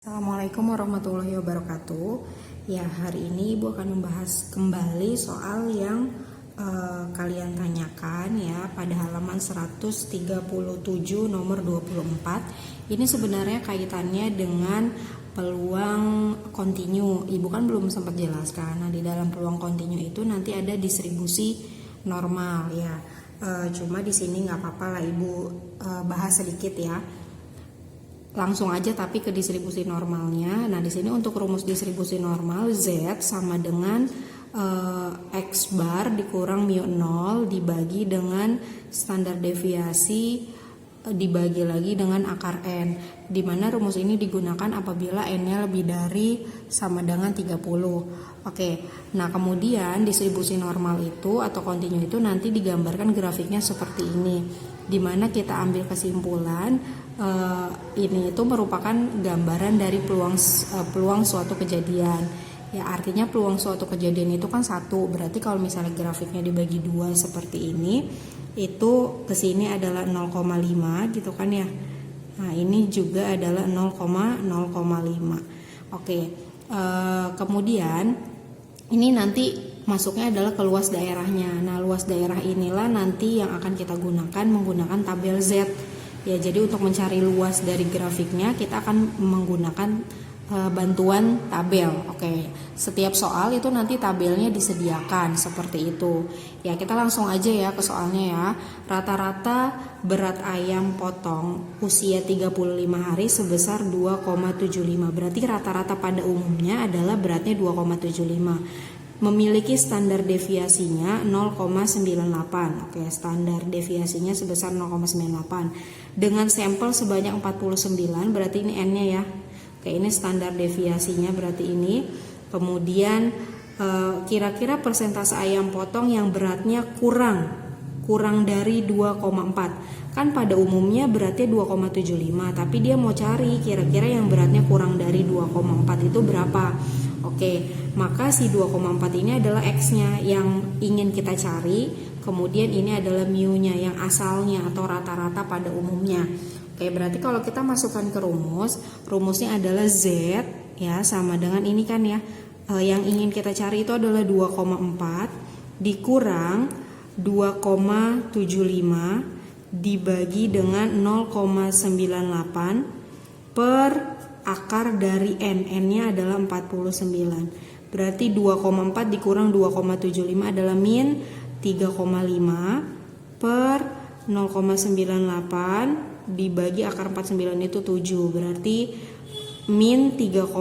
Assalamualaikum warahmatullahi wabarakatuh. Ya, hari ini Ibu akan membahas kembali soal yang kalian tanyakan ya pada halaman 137 nomor 24. Ini sebenarnya kaitannya dengan peluang kontinu. Ibu kan belum sempat jelaskan. Nah, di dalam peluang kontinu itu nanti ada distribusi normal ya. Cuma di sini nggak apa-apa lah Ibu bahas sedikit ya. Langsung aja tapi ke distribusi normalnya. Nah, di sini untuk rumus distribusi normal Z sama dengan X bar dikurang mu 0 dibagi dengan standar deviasi dibagi lagi dengan akar N, di mana rumus ini digunakan apabila N-nya lebih dari sama dengan 30. Oke, nah kemudian distribusi normal itu atau kontinu itu nanti digambarkan grafiknya seperti ini, di mana kita ambil kesimpulan ini itu merupakan gambaran dari peluang suatu kejadian. Ya, artinya peluang suatu kejadian itu kan satu. Berarti kalau misalnya grafiknya dibagi dua seperti ini, itu kesini adalah 0,5 gitu kan ya. Nah, ini juga adalah 0,5. Oke, kemudian ini nanti masuknya adalah ke luas daerahnya. Nah, luas daerah inilah nanti yang akan kita gunakan menggunakan tabel Z. Ya, jadi untuk mencari luas dari grafiknya kita akan menggunakan bantuan tabel. Oke, setiap soal itu nanti tabelnya disediakan seperti itu. Ya, kita langsung aja ya ke soalnya ya. Rata-rata berat ayam potong usia 35 hari sebesar 2,75. Berarti rata-rata pada umumnya adalah beratnya 2,75. Memiliki standar deviasinya 0,98. Oke, standar deviasinya sebesar 0,98. Dengan sampel sebanyak 49, berarti ini N-nya ya. Oke, ini standar deviasinya berarti ini. Kemudian kira-kira persentase ayam potong yang beratnya kurang dari 2,4. Kan pada umumnya beratnya 2,75, tapi dia mau cari kira-kira yang beratnya kurang dari 2,4 itu berapa. Oke, maka si 2,4 ini adalah X-nya yang ingin kita cari. Kemudian ini adalah mu-nya yang asalnya atau rata-rata pada umumnya. Oke, berarti kalau kita masukkan ke rumusnya adalah Z ya sama dengan ini kan ya. Yang ingin kita cari itu adalah 2,4 dikurang 2,75 dibagi dengan 0,98 per akar dari N. N-nya adalah 49. Berarti 2,4 dikurang 2,75 adalah min 3,5 per 0,98 dibagi akar 49 itu 7. Berarti min 3,5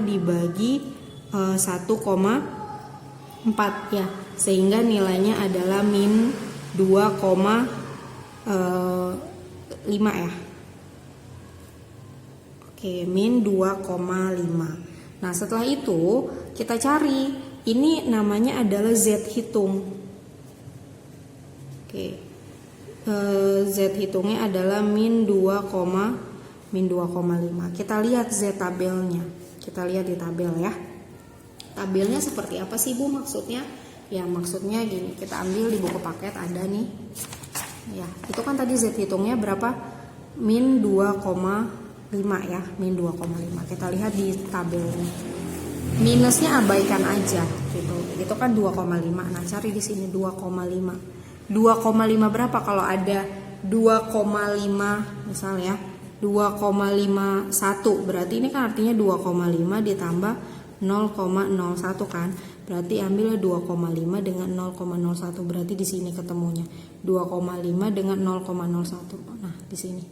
dibagi 1,4 ya. Sehingga nilainya adalah min 2,5 ya. Oke, min 2,5. Nah, setelah itu kita cari, ini namanya adalah Z hitung. Oke, Z hitungnya adalah min 2,5. Kita lihat Z tabelnya. Kita lihat di tabel ya. Tabelnya seperti apa sih Bu maksudnya? Ya, maksudnya gini, kita ambil di buku paket ada nih. Ya, itu kan tadi Z hitungnya berapa? Min 2,5 ya, min 2,5. Kita lihat di tabelnya. Minusnya abaikan aja gitu. Itu kan 2,5. Nah, cari di sini 2,5. 2,5 berapa kalau ada 2,5 misalnya 2,51 berarti ini kan artinya 2,5 ditambah 0,01 kan. Berarti ambil 2,5 dengan 0,01 berarti di sini ketemunya 2,5 dengan 0,01. Nah, di sini.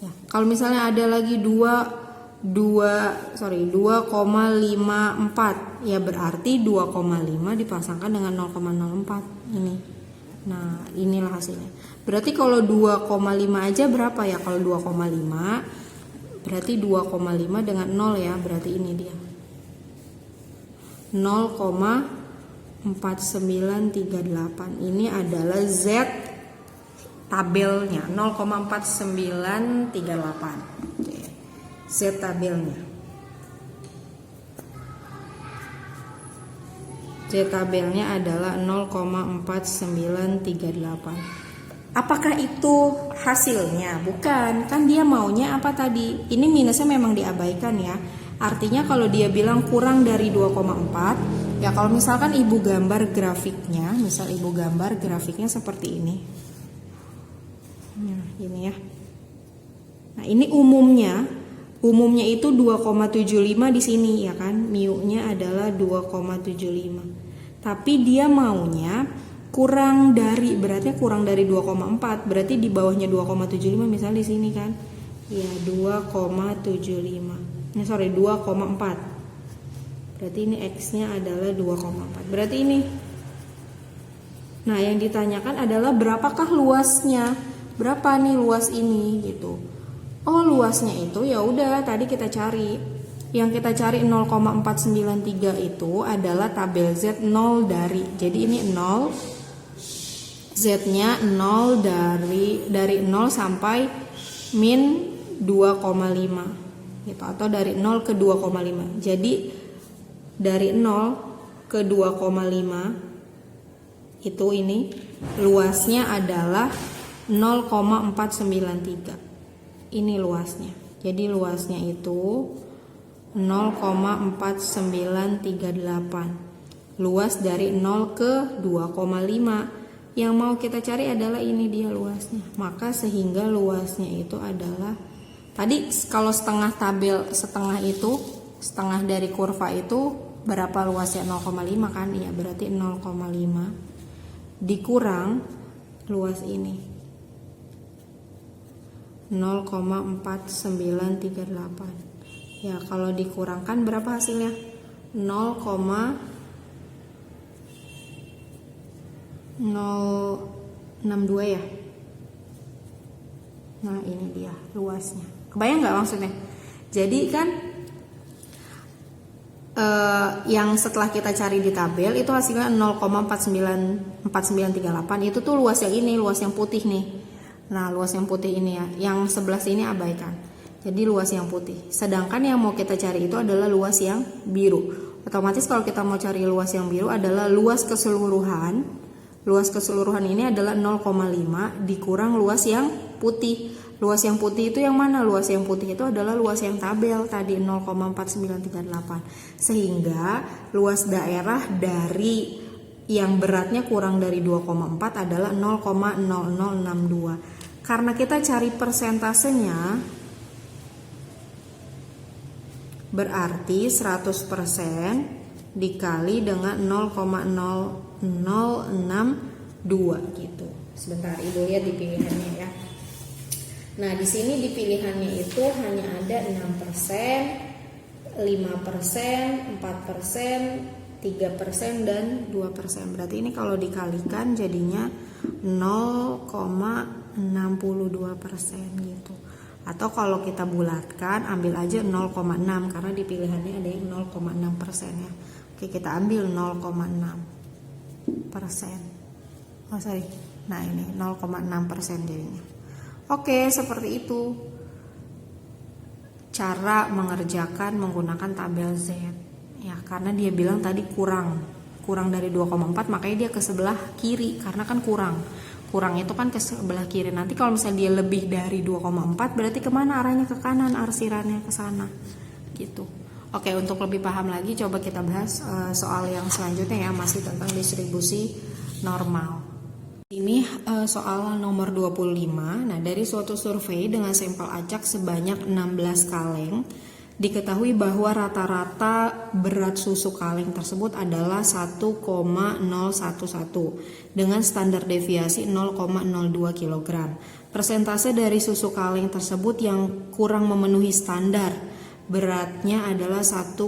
Ya, kalau misalnya ada lagi 2,54 ya berarti 2,5 dipasangkan dengan 0,04 ini. Nah, inilah hasilnya. Berarti kalau 2,5 aja berapa ya? Kalau 2,5 berarti 2,5 dengan 0 ya, berarti ini dia 0,4938. Ini adalah Z tabelnya 0,4938. Oke. Z tabelnya. Z tabelnya adalah 0,4938. Apakah itu hasilnya? Bukan, kan dia maunya apa tadi? Ini minusnya memang diabaikan ya. Artinya kalau dia bilang kurang dari 2,4, ya kalau misalkan ibu gambar grafiknya, misal ibu gambar grafiknya seperti ini. Nah, ini ya. Nah, ini umumnya itu 2,75 di sini ya kan. Mu-nya adalah 2,75. Tapi dia maunya kurang dari, berarti kurang dari 2,4, berarti di bawahnya 2,75 misalnya di sini kan. Ya, 2,75. 2,4. Berarti ini X-nya adalah 2,4. Berarti ini. Nah, yang ditanyakan adalah berapakah luasnya? Berapa nih luas ini gitu. Oh, luasnya itu ya udah tadi kita cari. Yang kita cari 0,493 itu adalah tabel Z 0 dari. Jadi ini 0, Z-nya 0 dari 0 sampai min 2,5 gitu, atau dari 0 ke 2,5. Jadi dari 0 ke 2,5 itu ini luasnya adalah 0,493. Ini luasnya. Jadi luasnya itu 0,4938. Luas dari 0 ke 2,5. Yang mau kita cari adalah ini dia luasnya. Maka sehingga luasnya itu adalah, tadi kalau setengah tabel, setengah dari kurva itu berapa luasnya? 0,5 kan? Iya, berarti 0,5 dikurang luas ini 0,4938. Ya, kalau dikurangkan berapa hasilnya? 0,062 ya. Nah, ini dia luasnya. Kebayang nggak maksudnya? Jadi kan yang setelah kita cari di tabel itu hasilnya 0,4938. Itu tuh luas yang ini, luas yang putih nih. Nah, luas yang putih ini ya, yang sebelah sini abaikan. Jadi luas yang putih. Sedangkan yang mau kita cari itu adalah luas yang biru. Otomatis kalau kita mau cari luas yang biru adalah luas keseluruhan. Luas keseluruhan ini adalah 0,5 dikurang luas yang putih. Luas yang putih itu yang mana? Luas yang putih itu adalah luas yang tabel tadi 0,4938. Sehingga luas daerah dari yang beratnya kurang dari 2,4 adalah 0,0062. Karena kita cari persentasenya, berarti 100% dikali dengan 0,0062 gitu. Sebentar, Ibu lihat di pilihannya ya. Nah, di sini di pilihannya itu hanya ada 6%, 5%, 4%, 3% dan 2%. Berarti ini kalau dikalikan jadinya 0,62% gitu. Atau kalau kita bulatkan ambil aja 0,6 karena di pilihannya ada yang 0,6% ya. Oke, kita ambil 0,6%. Oh sorry, nah ini 0,6% jadinya. Oke, seperti itu cara mengerjakan menggunakan tabel Z. Ya, karena dia bilang tadi kurang dari 2,4, makanya dia ke sebelah kiri karena kan kurang itu kan ke sebelah kiri. Nanti kalau misalnya dia lebih dari 2,4 berarti kemana arahnya? Ke kanan, arsirannya ke sana gitu. Oke, untuk lebih paham lagi coba kita bahas soal yang selanjutnya ya, masih tentang distribusi normal. Ini soal nomor 25. Nah, dari suatu survei dengan sampel acak sebanyak 16 kaleng, diketahui bahwa rata-rata berat susu kaleng tersebut adalah 1,011 dengan standar deviasi 0,02 kg. Persentase dari susu kaleng tersebut yang kurang memenuhi standar beratnya adalah 1,00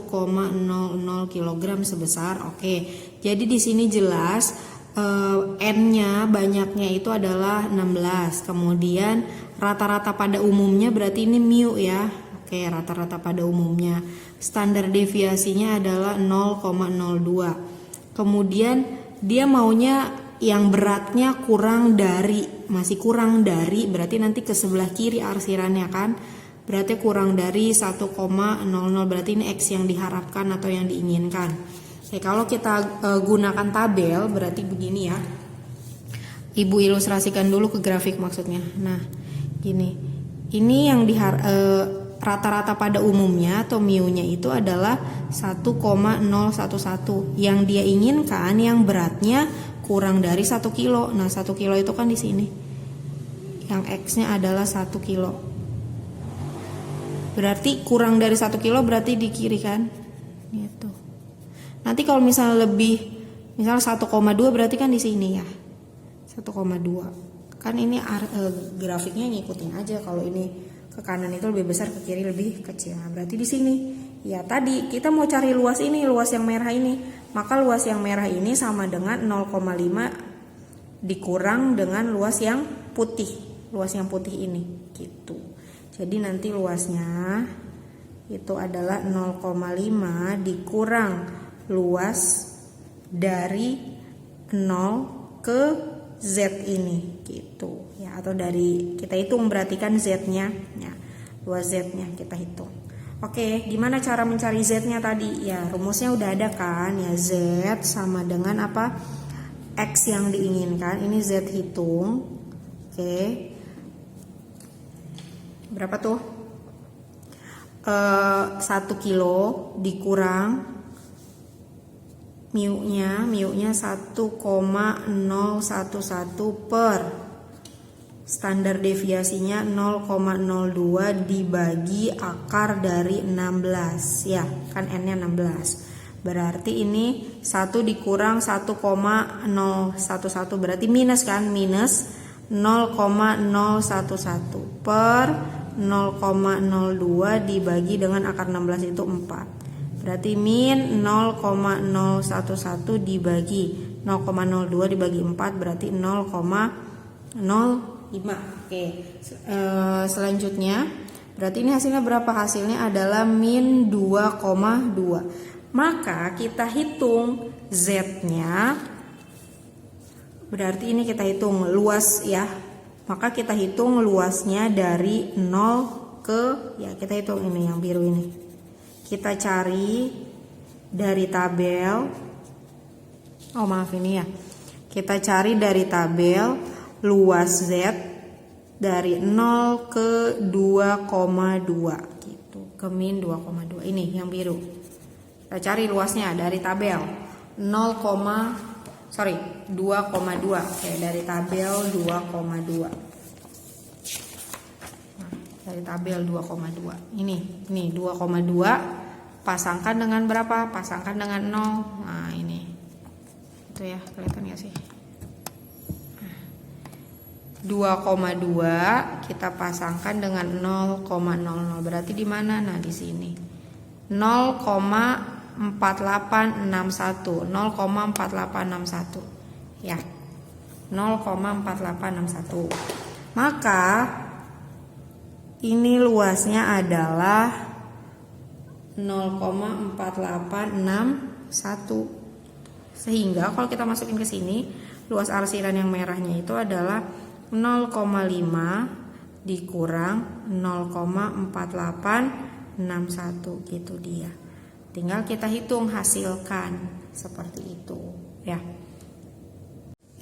kg sebesar. Oke, jadi di sini jelas N-nya banyaknya itu adalah 16. Kemudian rata-rata pada umumnya berarti ini mu ya. Oke, rata-rata pada umumnya. Standar deviasinya adalah 0,02. Kemudian dia maunya yang beratnya masih kurang dari, berarti nanti ke sebelah kiri arsirannya kan. Berarti kurang dari 1,00, berarti ini X yang diharapkan atau yang diinginkan. Oke, kalau kita gunakan tabel berarti begini ya. Ibu ilustrasikan dulu ke grafik maksudnya. Nah, gini. Ini yang rata-rata pada umumnya atau mu-nya itu adalah 1,011. Yang dia inginkan yang beratnya kurang dari 1 kilo. Nah, 1 kilo itu kan di sini. Yang X-nya adalah 1 kilo. Berarti kurang dari 1 kilo berarti di kiri kan? Gitu. Nanti kalau misalnya lebih, misalnya 1,2 berarti kan di sini ya. 1,2. Kan ini grafiknya ngikutin aja, kalau ini ke kanan itu lebih besar, ke kiri lebih kecil. Nah, berarti di sini. Ya tadi kita mau cari luas ini, luas yang merah ini. Maka luas yang merah ini sama dengan 0,5 dikurang dengan luas yang putih. Luas yang putih ini gitu. Jadi nanti luasnya itu adalah 0,5 dikurang luas dari 0 ke Z ini gitu ya, atau dari kita hitung berarti kan Z-nya ya, luas Z-nya kita hitung. Oke, gimana cara mencari Z-nya tadi? Ya, rumusnya udah ada kan ya, Z sama dengan apa? X yang diinginkan. Ini Z hitung. Oke. Berapa tuh? 1 kilo dikurang mu-nya 1,011 per standar deviasinya 0,02 dibagi akar dari 16 ya, kan n-nya 16. Berarti ini 1 dikurang 1,011 berarti minus kan, minus 0,011 per 0,02 dibagi dengan akar 16 itu 4. Berarti min 0,011 dibagi 0,02 dibagi 4 berarti 0,05. Oke. Selanjutnya berarti ini hasilnya berapa? Hasilnya adalah min 2,2. Maka kita hitung Z-nya. Berarti ini kita hitung luas ya. Maka kita hitung luasnya dari 0 ke, ya kita hitung ini yang biru ini. Kita cari dari tabel. Oh maaf ini ya. Kita cari dari tabel luas Z dari 0 ke 2,2 gitu. Ke min 2,2. Ini yang biru. Kita cari luasnya dari tabel 2,2. Oke, dari tabel 2,2. Nah, dari tabel 2,2. Ini 2,2 pasangkan dengan berapa? Pasangkan dengan 0. Nah, ini. Itu ya, kelihatan gak sih? 2,2 kita pasangkan dengan 0,00. Berarti di mana? Nah, di sini. 0,4861. 0,4861. Ya. 0,4861. Maka ini luasnya adalah 0,4861. Sehingga kalau kita masukin ke sini, luas arsiran yang merahnya itu adalah 0,5 dikurang 0,4861 gitu dia. Tinggal kita hitung, hasilkan seperti itu ya.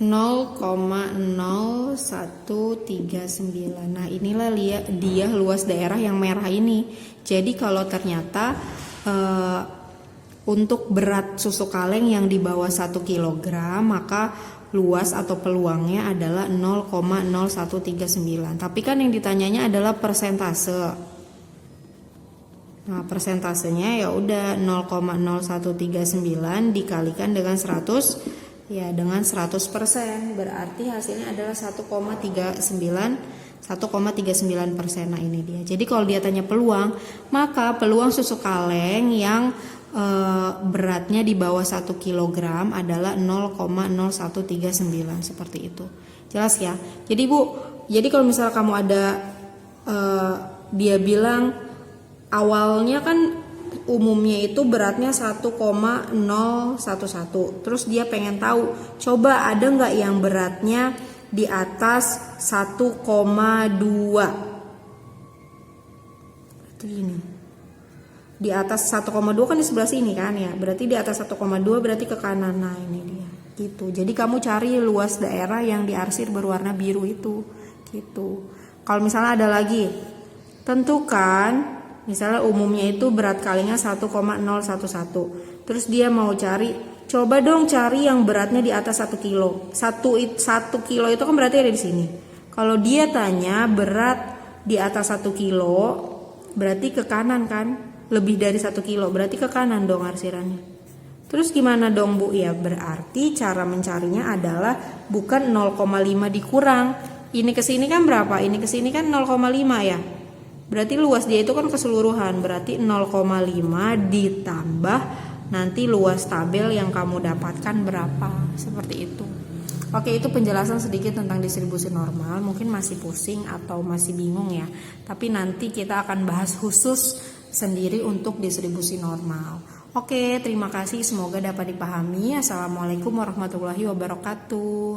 0,0139. Nah, inilah dia luas daerah yang merah ini. Jadi kalau ternyata untuk berat susu kaleng yang di bawah 1 kg, maka luas atau peluangnya adalah 0,0139. Tapi kan yang ditanyanya adalah persentase. Nah, persentasenya ya udah 0,0139 dikalikan dengan 100. Ya, dengan 100%, berarti hasilnya adalah 1,39%. Nah, ini dia. Jadi kalau dia tanya peluang, maka peluang susu kaleng yang beratnya di bawah 1 kg adalah 0,0139 seperti itu. Jelas ya? Jadi Bu, jadi kalau misalnya kamu ada dia bilang awalnya kan umumnya itu beratnya 1,011. Terus dia pengen tahu, coba ada nggak yang beratnya di atas 1,2. Itu ini. Di atas 1,2 kan di sebelah sini kan ya. Berarti di atas 1,2 berarti ke kanan. Nah, ini dia. Gitu. Jadi kamu cari luas daerah yang diarsir berwarna biru itu. Gitu. Kalau misalnya ada lagi, tentukan misalnya umumnya itu berat kalinya 1,011. Terus dia mau cari, coba dong cari yang beratnya di atas 1 kilo. 1 kilo itu kan berarti ada di sini. Kalau dia tanya berat di atas 1 kilo, berarti ke kanan kan? Lebih dari 1 kilo, berarti ke kanan dong arsirannya. Terus gimana dong Bu? Ya berarti cara mencarinya adalah bukan 0,5 dikurang. Ini ke sini kan berapa? Ini ke sini kan 0,5 ya. Berarti luas dia itu kan keseluruhan. Berarti 0,5 ditambah nanti luas tabel yang kamu dapatkan berapa. Seperti itu. Oke, itu penjelasan sedikit tentang distribusi normal. Mungkin masih pusing atau masih bingung ya. Tapi nanti kita akan bahas khusus sendiri untuk distribusi normal. Oke, terima kasih. Semoga dapat dipahami. Assalamualaikum warahmatullahi wabarakatuh.